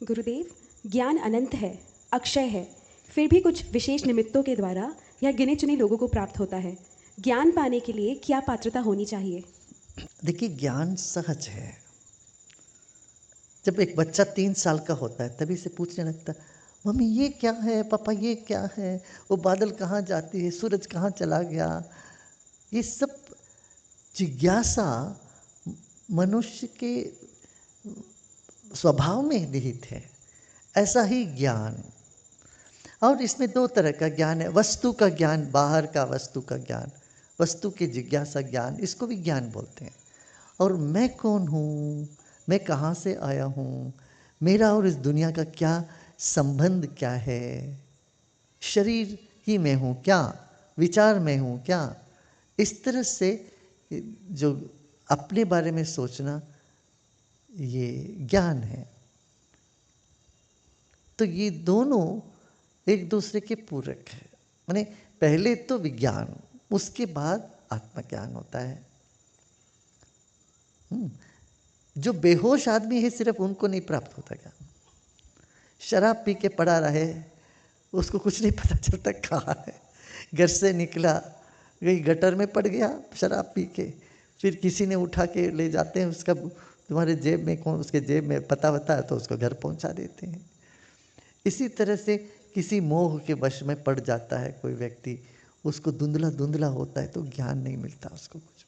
गुरुदेव, ज्ञान अनंत है, अक्षय है, फिर भी कुछ विशेष निमित्तों के द्वारा यह गिने चुने लोगों को प्राप्त होता है। ज्ञान पाने के लिए क्या पात्रता होनी चाहिए? देखिए, ज्ञान सहज है। जब एक बच्चा 3 साल का होता है तभी से पूछने लगता है, मम्मी ये क्या है, पापा ये क्या है, वो बादल कहाँ जाती है, सूरज कहाँ चला गया। ये सब जिज्ञासा मनुष्य के स्वभाव में निहित है। ऐसा ही ज्ञान, और इसमें 2 तरह का ज्ञान है। वस्तु का ज्ञान, बाहर का वस्तु का ज्ञान, वस्तु की जिज्ञासा ज्ञान, इसको भी ज्ञान बोलते हैं। और मैं कौन हूँ, मैं कहाँ से आया हूँ, मेरा और इस दुनिया का क्या संबंध क्या है, शरीर ही मैं हूँ क्या, विचार मैं हूँ क्या, इस तरह से जो अपने बारे में सोचना, ये ज्ञान है। तो ये दोनों एक दूसरे के पूरक है। माने पहले तो विज्ञान, उसके बाद आत्मज्ञान होता है। जो बेहोश आदमी है सिर्फ उनको नहीं प्राप्त होता ज्ञान। शराब पी के पड़ा रहे, उसको कुछ नहीं पता चलता कहाँ है। घर से निकला, कहीं गटर में पड़ गया शराब पी के, फिर किसी ने उठा के ले जाते हैं, उसका तुम्हारे जेब में कौन, उसके जेब में पता होता है तो उसको घर पहुंचा देते हैं। इसी तरह से किसी मोह के वश में पड़ जाता है कोई व्यक्ति, उसको धुंधला धुंधला होता है तो ज्ञान नहीं मिलता उसको कुछ।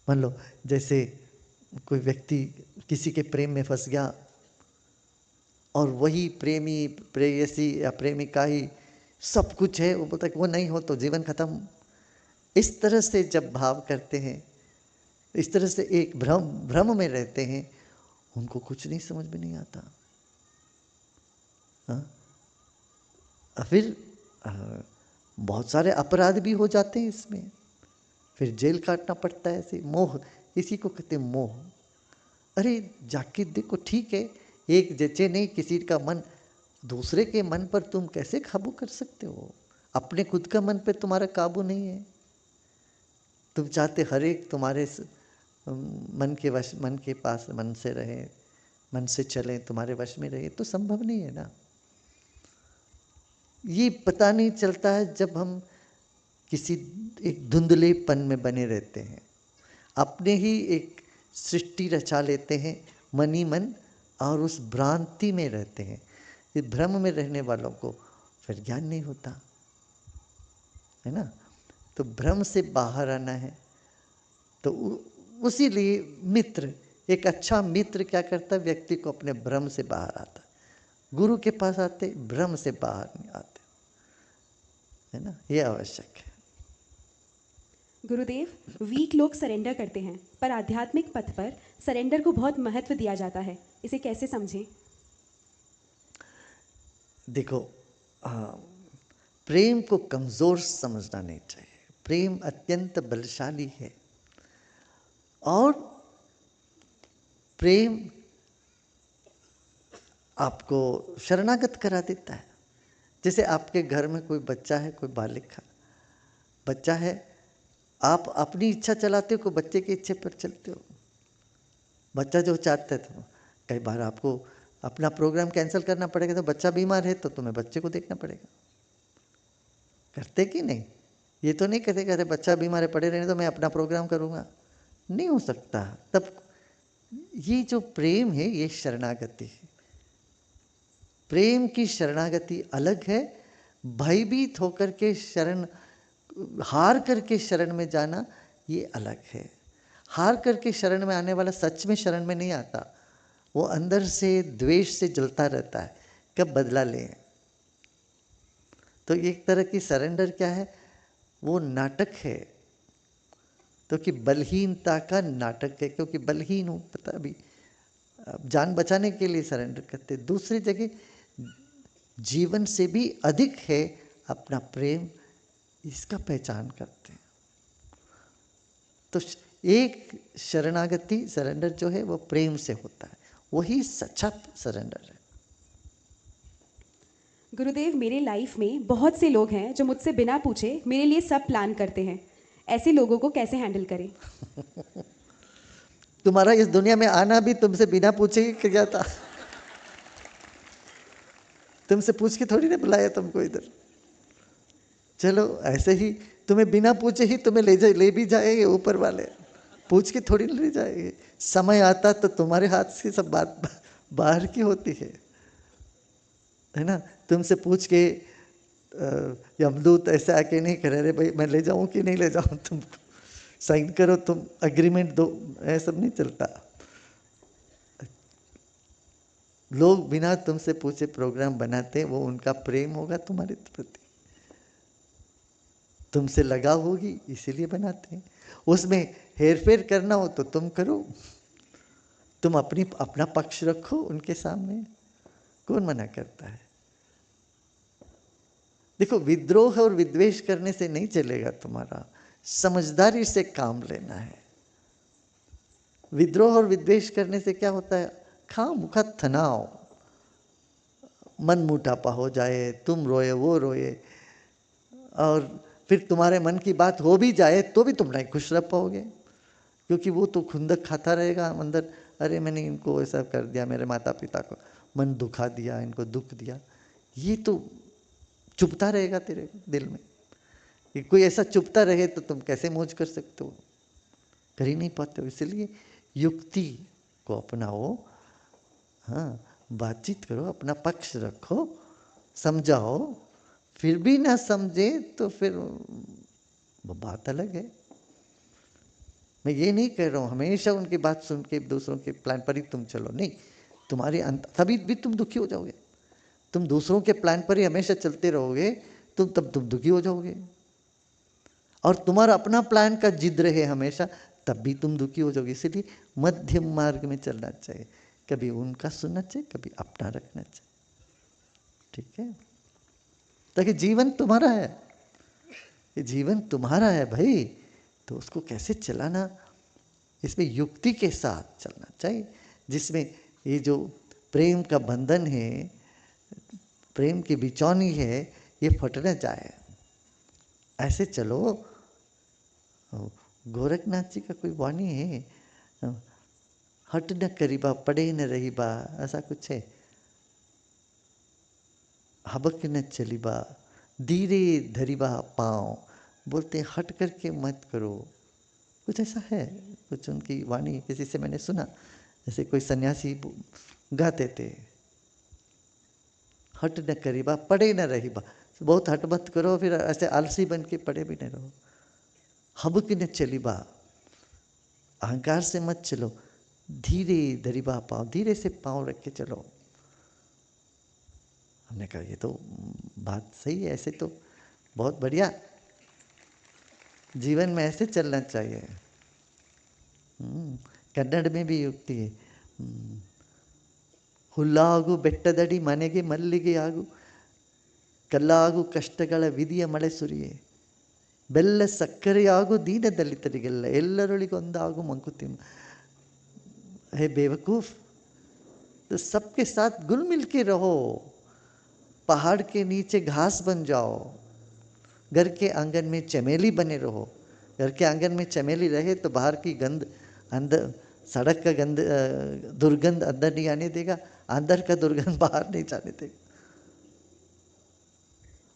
मान लो जैसे कोई व्यक्ति किसी के प्रेम में फंस गया और वही प्रेमी, प्रेयसी या प्रेमिका ही सब कुछ है, वो बोलता है कि वो नहीं हो तो जीवन खत्म। इस तरह से जब भाव करते हैं, इस तरह से एक भ्रम में रहते हैं, उनको कुछ नहीं समझ में नहीं आता। फिर बहुत सारे अपराध भी हो जाते हैं इसमें, फिर जेल काटना पड़ता है। ऐसे मोह, इसी को कहते हैं मोह। अरे जाके देखो, ठीक है, एक जैसे नहीं किसी का मन, दूसरे के मन पर तुम कैसे काबू कर सकते हो? अपने खुद का मन पे तुम्हारा काबू नहीं है। तुम चाहते हर एक तुम्हारे मन के वश, मन के पास, मन से रहे, मन से चले, तुम्हारे वश में रहे, तो संभव नहीं है ना। ये पता नहीं चलता है जब हम किसी एक धुंधलेपन में बने रहते हैं, अपने ही एक सृष्टि रचा लेते हैं मन ही मन, और उस भ्रांति में रहते हैं। इस भ्रम में रहने वालों को फिर ज्ञान नहीं होता है ना। तो भ्रम से बाहर आना है। तो उसी लिए मित्र, एक अच्छा मित्र क्या करता है, व्यक्ति को अपने भ्रम से बाहर आता। गुरु के पास आते, भ्रम से बाहर नहीं आते, है ना। ये आवश्यक है। गुरुदेव, वीक लोग सरेंडर करते हैं, पर आध्यात्मिक पथ पर सरेंडर को बहुत महत्व दिया जाता है, इसे कैसे समझें? देखो, प्रेम को कमजोर समझना नहीं चाहिए। प्रेम अत्यंत बलशाली है, और प्रेम आपको शरणागत करा देता है। जैसे आपके घर में कोई बच्चा है, कोई बालिक बच्चा है, आप अपनी इच्छा चलाते हो, कोई बच्चे की इच्छा पर चलते हो। बच्चा जो चाहता है, तो कई बार आपको अपना प्रोग्राम कैंसिल करना पड़ेगा, तो बच्चा बीमार है तो तुम्हें बच्चे को देखना पड़ेगा। करते कि नहीं? ये तो नहीं कहते कहते बच्चा बीमार है, पड़े रहने तो मैं अपना प्रोग्राम करूँगा, नहीं हो सकता। तब ये जो प्रेम है, ये शरणागति है। प्रेम की शरणागति अलग है। भयभीत होकर के शरण, हार करके शरण में जाना, ये अलग है। हार करके शरण में आने वाला सच में शरण में नहीं आता, वो अंदर से द्वेष से जलता रहता है, कब बदला ले। तो एक तरह की सरेंडर क्या है, वो नाटक है। तो कि बलहीनता का नाटक है, क्योंकि बलहीन हूँ, पता अभी जान बचाने के लिए सरेंडर करते। दूसरी जगह जीवन से भी अधिक है अपना प्रेम, इसका पहचान करते हैं। तो एक शरणागति, सरेंडर जो है वो प्रेम से होता है, वही सच्चा सरेंडर है। गुरुदेव, मेरे लाइफ में बहुत से लोग हैं जो मुझसे बिना पूछे मेरे लिए सब प्लान करते हैं, ऐसे लोगों को कैसे हैंडल करें? तुम्हारा इस दुनिया में आना भी तुमसे बिना पूछे ही किया था। तुमसे पूछ के थोड़ी ना बुलाया तुमको इधर। चलो ऐसे ही तुम्हें बिना पूछे ही तुम्हें ले भी जाएंगे ऊपर वाले, पूछ के थोड़ी ले जाएंगे। समय आता तो तुम्हारे हाथ से सब बात बाहर की होती है ना। तुमसे पूछ के यमदूत ऐसे आके नहीं करे, अरे भाई मैं ले जाऊं कि नहीं ले जाऊं, तुम साइन करो, तुम अग्रीमेंट दो, ऐसा सब नहीं चलता। लोग बिना तुमसे पूछे प्रोग्राम बनाते, वो उनका प्रेम होगा तुम्हारे प्रति, तुमसे लगाव होगी, इसीलिए बनाते हैं। उसमें हेरफेर करना हो तो तुम करो, तुम अपना पक्ष रखो उनके सामने, कौन मना करता है। देखो, विद्रोह और विद्वेष करने से नहीं चलेगा तुम्हारा, समझदारी से काम लेना है। विद्रोह और विद्वेष करने से क्या होता है, खामखा तनाव, मन मुटापा हो जाए, तुम रोए वो रोए, और फिर तुम्हारे मन की बात हो भी जाए तो भी तुम नहीं खुश रह पाओगे, क्योंकि वो तो खुंदक खाता रहेगा अंदर, अरे मैंने इनको ऐसा कर दिया, मेरे माता पिता को मन दुखा दिया, इनको दुख दिया। ये तो चुभता रहेगा तेरे दिल में। कि कोई ऐसा चुभता रहे तो तुम कैसे मौज कर सकते हो, कर ही नहीं पाते हो। इसलिए युक्ति को अपनाओ, हाँ, बातचीत करो, अपना पक्ष रखो, समझाओ, फिर भी ना समझे तो फिर वो बात अलग है। मैं ये नहीं कह रहा हूँ हमेशा उनकी बात सुन के दूसरों के प्लान पर ही तुम चलो, नहीं, तुम्हारे तभी भी तुम दुखी हो जाओगे। तुम दूसरों के प्लान पर ही हमेशा चलते रहोगे, तुम दुखी हो जाओगे। और तुम्हारा अपना प्लान का जिद रहे हमेशा, तब भी तुम दुखी हो जाओगे। इसलिए मध्यम मार्ग में चलना चाहिए, कभी उनका सुनना चाहिए, कभी अपना रखना चाहिए, ठीक है। ताकि जीवन तुम्हारा है, ये जीवन तुम्हारा है भाई, तो उसको कैसे चलाना, इसमें युक्ति के साथ चलना चाहिए, जिसमें ये जो प्रेम का बंधन है, प्रेम की बिचौनी है, ये फट न जाए, ऐसे चलो। गोरखनाथ जी का कोई वाणी है, हट न करीबा पड़े न रही बा, ऐसा कुछ है, हबक न चलीबा धीरे धरीबा पाँव, बोलते हट करके मत करो, कुछ ऐसा है, कुछ उनकी वाणी किसी से मैंने सुना, जैसे कोई सन्यासी गाते थे, हट न करीबा पड़े न रहीबा, बहुत हट मत करो, फिर ऐसे आलसी बन के पड़े भी न रहो। हबक न चलीबा, अहंकार से मत चलो, धीरे धरीबा पाँव, धीरे से पाँव रख के चलो। हमने कहा ये तो बात सही है, ऐसे तो बहुत बढ़िया, जीवन में ऐसे चलना चाहिए। कन्नड़ में भी युक्ति है, ಹುಲ್ಲಾಗು ಬೆಟ್ಟದಡಿ ಮನೆಗೆ ಮಲ್ಲಿಗೆ ಆಗು, ಕಲ್ಲಾಗು ಕಷ್ಟಗಳ ವಿಧಿಯ ಮಳೆ ಸುರಿಯೆ, ಬೆಲ್ಲ ಸಕ್ಕರೆಯಾಗು ದೀನ ದಲಿತರಿಗೆಲ್ಲ, ಎಲ್ಲರೊಳಿಗೊಂದಾಗು ಮಂಕುತಿಮ್ಮ। है बेवकूफ, तो सबके साथ घुल मिल के रहो, पहाड़ के नीचे घास बन जाओ, घर के आंगन में चमेली बने रहो। घर के आंगन में चमेली रहे तो बाहर की गंध, अंदर सड़क का गंध, दुर्गंध अंदर नहीं आने देगा, अंदर का दुर्गंध बाहर नहीं जाने देगा।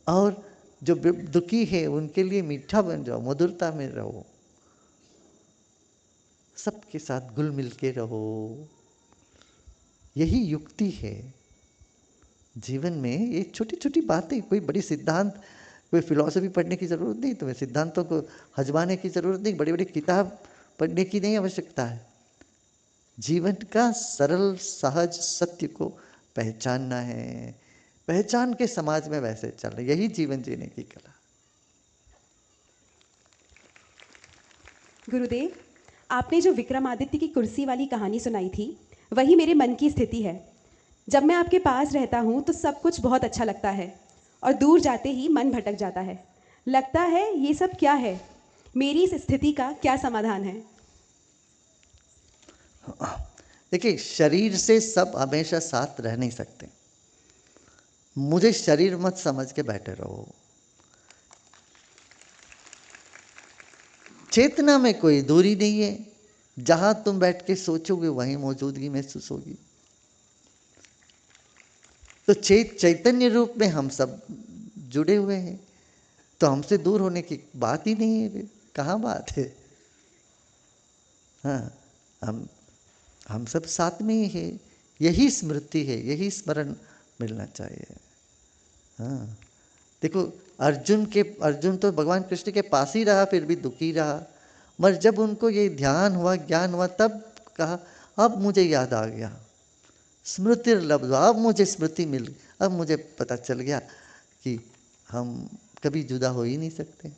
और जो दुखी है उनके लिए मीठा बन जाओ, मधुरता में रहो, सबके साथ घुल मिल के रहो, यही युक्ति है जीवन में। ये छोटी छोटी बातें, कोई बड़ी सिद्धांत, कोई फिलॉसफी पढ़ने की ज़रूरत नहीं, तुम्हें सिद्धांतों को हजमाने की ज़रूरत नहीं, बड़ी बड़ी किताब पढ़ने की नहीं आवश्यकता है। जीवन का सरल सहज सत्य को पहचानना है, पहचान के समाज में वैसे चलना, यही जीवन जीने की कला। गुरुदेव, आपने जो विक्रमादित्य की कुर्सी वाली कहानी सुनाई थी, वही मेरे मन की स्थिति है। जब मैं आपके पास रहता हूँ तो सब कुछ बहुत अच्छा लगता है, और दूर जाते ही मन भटक जाता है। लगता है ये सब क्या है, मेरी इस स्थिति का क्या समाधान है? देखिए, शरीर से सब हमेशा साथ रह नहीं सकते, मुझे शरीर मत समझ के बैठे रहो। चेतना में कोई दूरी नहीं है, जहां तुम बैठ के सोचोगे वहीं मौजूदगी महसूस होगी। तो चैतन्य रूप में हम सब जुड़े हुए हैं, तो हमसे दूर होने की बात ही नहीं है, कहाँ बात है। हाँ, हम सब साथ में ही है, यही स्मृति है, यही स्मरण मिलना चाहिए। हाँ, देखो अर्जुन तो भगवान कृष्ण के पास ही रहा, फिर भी दुखी रहा, मगर जब उनको ये ध्यान हुआ, ज्ञान हुआ, तब कहा अब मुझे याद आ गया, स्मृतिर्लब्ध्वा, अब मुझे स्मृति मिल, अब मुझे पता चल गया कि हम कभी जुदा हो ही नहीं सकते,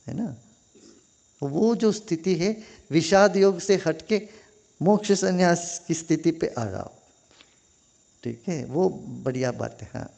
है ना। वो जो स्थिति है, विषाद योग से हटके मोक्ष संन्यास की स्थिति पे आ जाओ, ठीक है, वो बढ़िया बात है। हाँ।